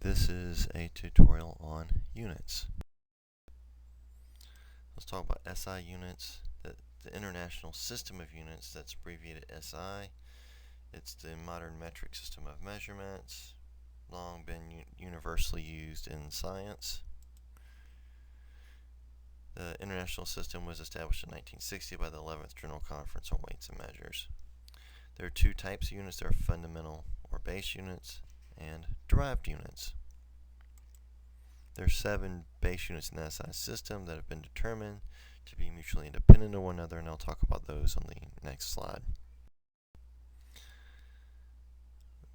This is a tutorial on units. Let's talk about SI units, the International System of Units, that's abbreviated SI. It's the modern metric system of measurements, long been universally used in science. The International System was established in 1960 by the 11th General Conference on Weights and Measures. There are two types of units. There are fundamental or base units and derived units. There are 7 base units in the SI system that have been determined to be mutually independent of one another, and I'll talk about those on the next slide.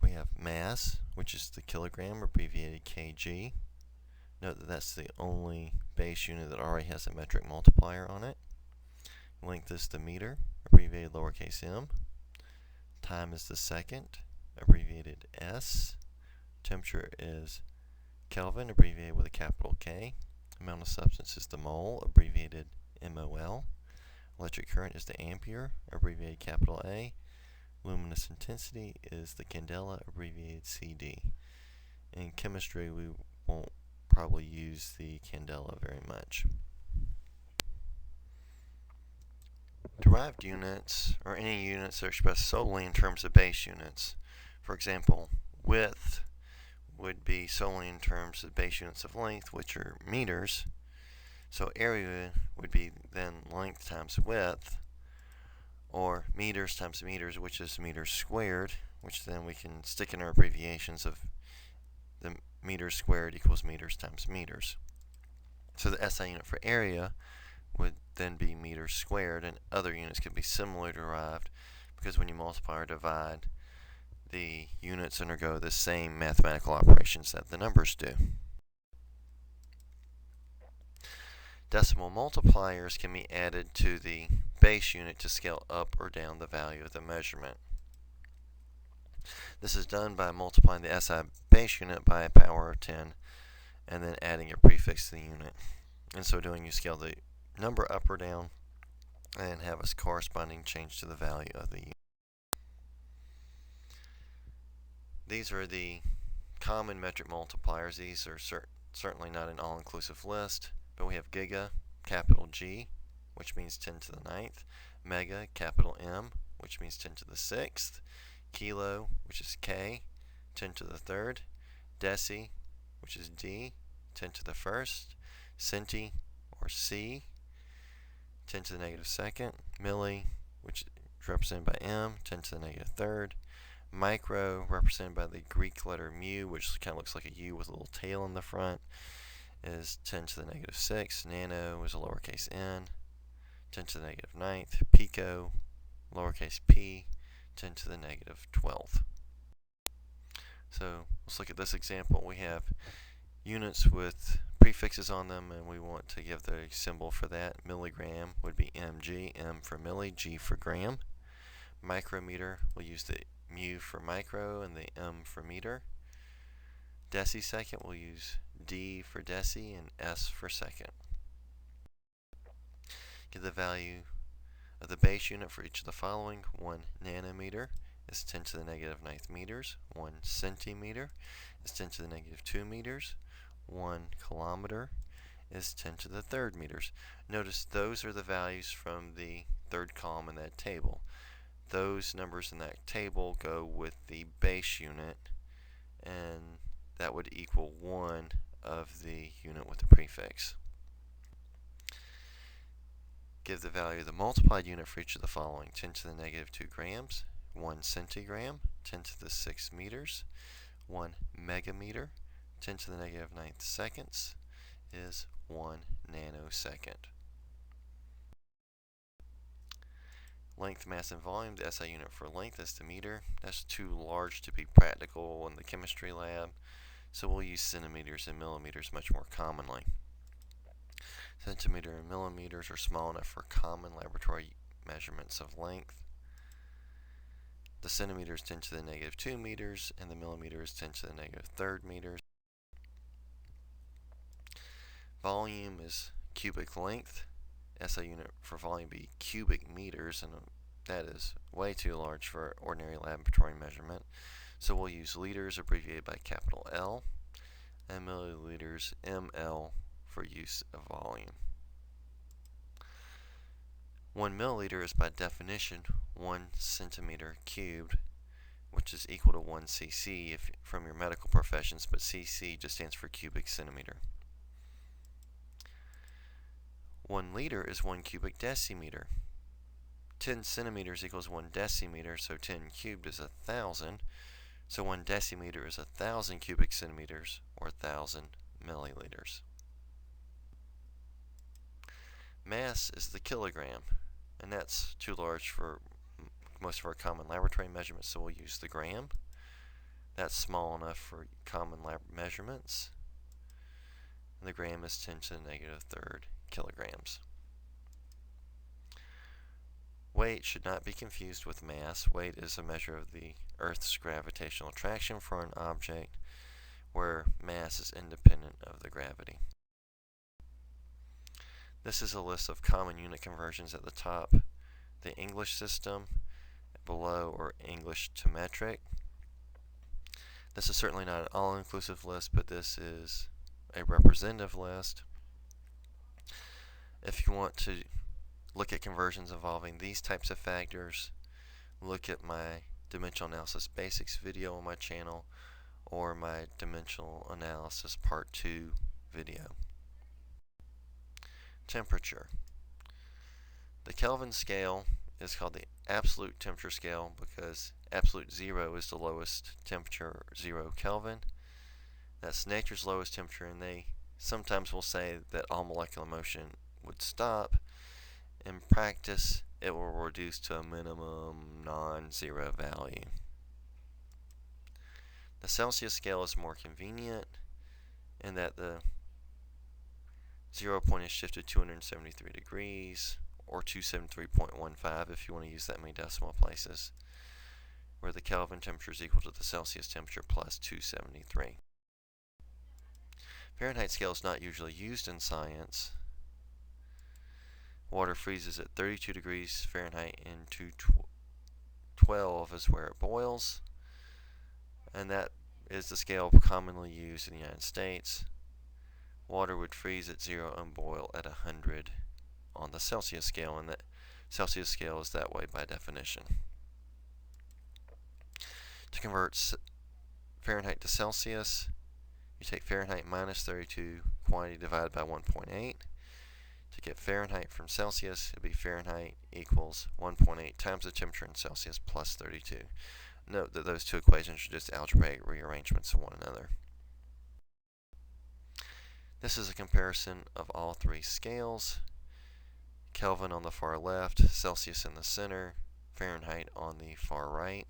We have mass, which is the kilogram, abbreviated kg. Note that that's the only base unit that already has a metric multiplier on it. Length is the meter, abbreviated lowercase m. Time is the second, abbreviated s. Temperature is Kelvin, abbreviated with a capital K. Amount of substance is the mole, abbreviated MOL. Electric current is the ampere, abbreviated capital A. Luminous intensity is the candela, abbreviated CD. In chemistry, we won't probably use the candela very much. Derived units are any units that are expressed solely in terms of base units. For example, width would be solely in terms of base units of length, which are meters. So area would be then length times width, or meters times meters, which is meters squared, which then we can stick in our abbreviations of the meters squared equals meters times meters. So the SI unit for area would then be meters squared, and other units can be similarly derived because when you multiply or divide, the units undergo the same mathematical operations that the numbers do. Decimal multipliers can be added to the base unit to scale up or down the value of the measurement. This is done by multiplying the SI base unit by a power of 10 and then adding your prefix to the unit. In so doing, you scale the number up or down and have a corresponding change to the value of the unit. These are the common metric multipliers. These are certainly not an all-inclusive list, but we have giga, capital G, which means 10 to the 9th, mega, capital M, which means 10 to the 6th, kilo, which is K, 10 to the 3rd, deci, which is D, 10 to the 1st, centi, or C, 10 to the negative 2nd, milli, which is represented by M, 10 to the negative 3rd, micro, represented by the Greek letter mu, which kind of looks like a U with a little tail in the front, is 10 to the negative 6. Nano is a lowercase n, 10 to the negative 9th. Pico, lowercase p, 10 to the negative 12th. So let's look at this example. We have units with prefixes on them, and we want to give the symbol for that. Milligram would be mg, m for milli, g for gram. Micrometer, we'll use the mu for micro and the m for meter. Decisecond, we'll use d for deci and s for second. Give the value of the base unit for each of the following. 1 nanometer is 10 to the negative 9th meters. 1 centimeter is 10 to the negative 2 meters. 1 kilometer is 10 to the 3rd meters. Notice those are the values from the third column in that table. Those numbers in that table go with the base unit, and that would equal 1 of the unit with the prefix. Give the value of the multiplied unit for each of the following. 10 to the negative 2 grams, 1 centigram, 10 to the 6 meters, 1 megameter, 10 to the negative 9th seconds is 1 nanosecond. Length, mass, and volume. The SI unit for length is the meter. That's too large to be practical in the chemistry lab, so we'll use centimeters and millimeters much more commonly. Centimeter and millimeters are small enough for common laboratory measurements of length. The centimeter is 10 to the negative 2 meters, and the millimeter is 10 to the negative 3rd meters. Volume is cubic length. SI unit for volume be cubic meters, and that is way too large for ordinary laboratory measurement. So we'll use liters, abbreviated by capital L. and milliliters, ml, for use of volume. 1 milliliter is by definition 1 centimeter cubed, which is equal to 1 cc from your medical professions, but cc just stands for cubic centimeter. 1 liter is 1 cubic decimeter. 10 centimeters equals 1 decimeter, so 10 cubed is 1,000. So 1 decimeter is 1,000 cubic centimeters, or 1,000 milliliters. Mass is the kilogram, and that's too large for most of our common laboratory measurements, so we'll use the gram. That's small enough for common lab measurements. And the gram is 10 to the negative third kilograms. Weight should not be confused with mass. Weight is a measure of the Earth's gravitational attraction for an object, where mass is independent of the gravity. This is a list of common unit conversions. At the top, the English system, below, or English to metric. This is certainly not an all-inclusive list, but this is a representative list. If you want to look at conversions involving these types of factors, look at my Dimensional Analysis Basics video on my channel, or my Dimensional Analysis Part 2 video. Temperature. The Kelvin scale is called the absolute temperature scale because absolute 0 is the lowest temperature, 0 Kelvin. That's nature's lowest temperature, and they sometimes will say that all molecular motion would stop. In practice, it will reduce to a minimum non-zero value. The Celsius scale is more convenient in that the 0 point is shifted 273 degrees, or 273.15 if you want to use that many decimal places, where the Kelvin temperature is equal to the Celsius temperature plus 273. Fahrenheit scale is not usually used in science. Water freezes at 32 degrees Fahrenheit, and 212 is where it boils, and that is the scale commonly used in the United States. Water would freeze at 0 and boil at 100 on the Celsius scale, and that Celsius scale is that way by definition. To convert Fahrenheit to Celsius, you take Fahrenheit minus 32 quantity divided by 1.8. To get Fahrenheit from Celsius, it would be Fahrenheit equals 1.8 times the temperature in Celsius plus 32. Note that those two equations are just algebraic rearrangements of one another. This is a comparison of all three scales. Kelvin on the far left, Celsius in the center, Fahrenheit on the far right.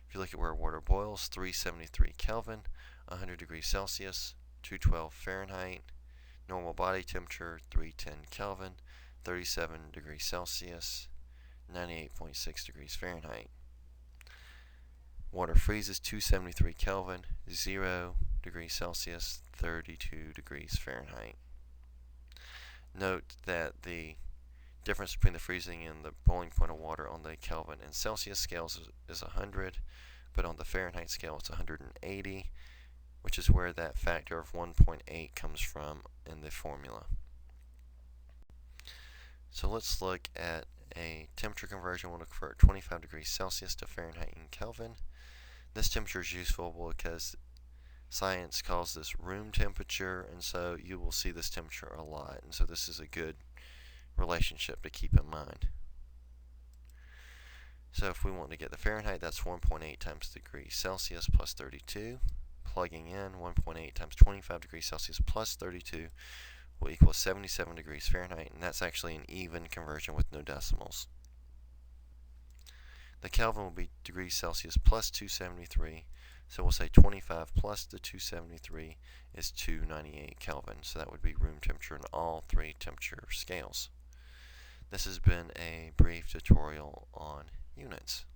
If you look at where water boils, 373 Kelvin, 100 degrees Celsius, 212 Fahrenheit. Normal body temperature, 310 Kelvin, 37 degrees Celsius, 98.6 degrees Fahrenheit. Water freezes 273 Kelvin, 0 degrees Celsius, 32 degrees Fahrenheit. Note that the difference between the freezing and the boiling point of water on the Kelvin and Celsius scales is 100, but on the Fahrenheit scale it's 180, which is where that factor of 1.8 comes from in the formula. So let's look at a temperature conversion. We'll convert 25 degrees Celsius to Fahrenheit and Kelvin. This temperature is useful because science calls this room temperature, and so you will see this temperature a lot, and so this is a good relationship to keep in mind. So if we want to get the Fahrenheit, that's 1.8 times degrees Celsius plus 32. Plugging in 1.8 times 25 degrees Celsius plus 32 will equal 77 degrees Fahrenheit, and that's actually an even conversion with no decimals. The Kelvin will be degrees Celsius plus 273, so we'll say 25 plus the 273 is 298 Kelvin, so that would be room temperature in all three temperature scales. This has been a brief tutorial on units.